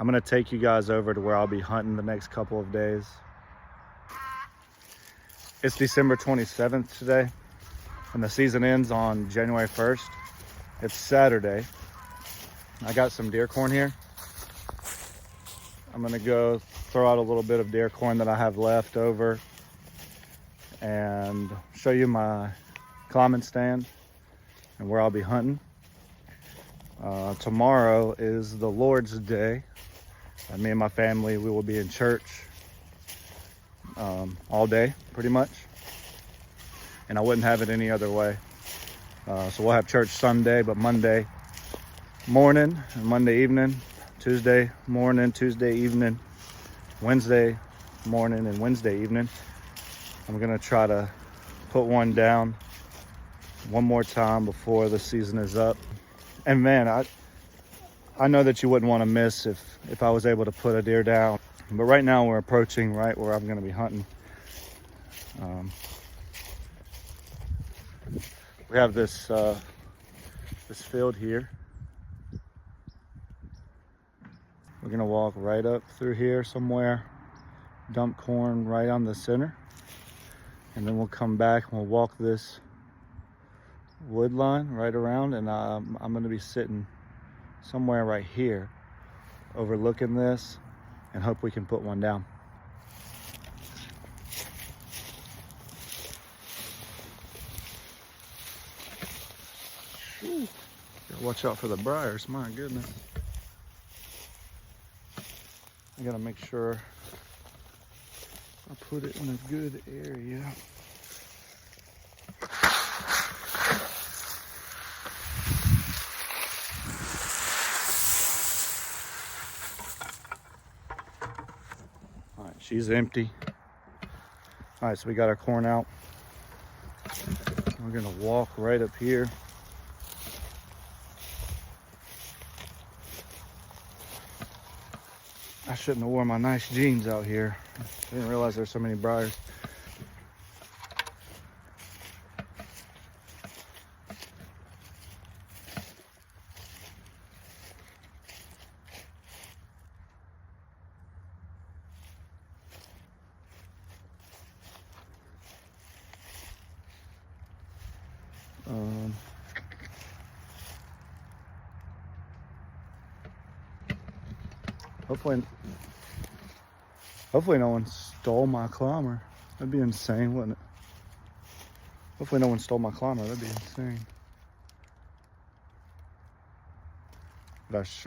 I'm gonna take you guys over to where I'll be hunting the next couple of days. It's December 27th today, and the season ends on January 1st. It's Saturday. I got some deer corn here. I'm gonna go throw out a little bit of deer corn that I have left over and show you my climbing stand and where I'll be hunting. Tomorrow is the Lord's Day. Me and my family, we will be in church all day, pretty much. And I wouldn't have it any other way. So we'll have church Sunday, but Monday morning and Monday evening, Tuesday morning, Tuesday evening, Wednesday morning and Wednesday evening. I'm gonna try to put one down one more time before the season is up. And man, I know that you wouldn't want to miss if I was able to put a deer down. But right now we're approaching right where I'm gonna be hunting. We have this field here. We're gonna walk right up through here somewhere, dump corn right on the center, and then we'll come back and we'll walk this wood line right around, and I'm gonna be sitting somewhere right here overlooking this and hope we can put one down. Ooh, gotta watch out for the briars, my goodness. I gotta make sure I put it in a good area. All right, she's empty. All right, so we got our corn out. We're gonna walk right up here. I shouldn't have worn my nice jeans out here. I didn't realize there's so many briars. Hopefully no one stole my climber. That'd be insane, wouldn't it? Hopefully no one stole my climber. That'd be insane. But I sure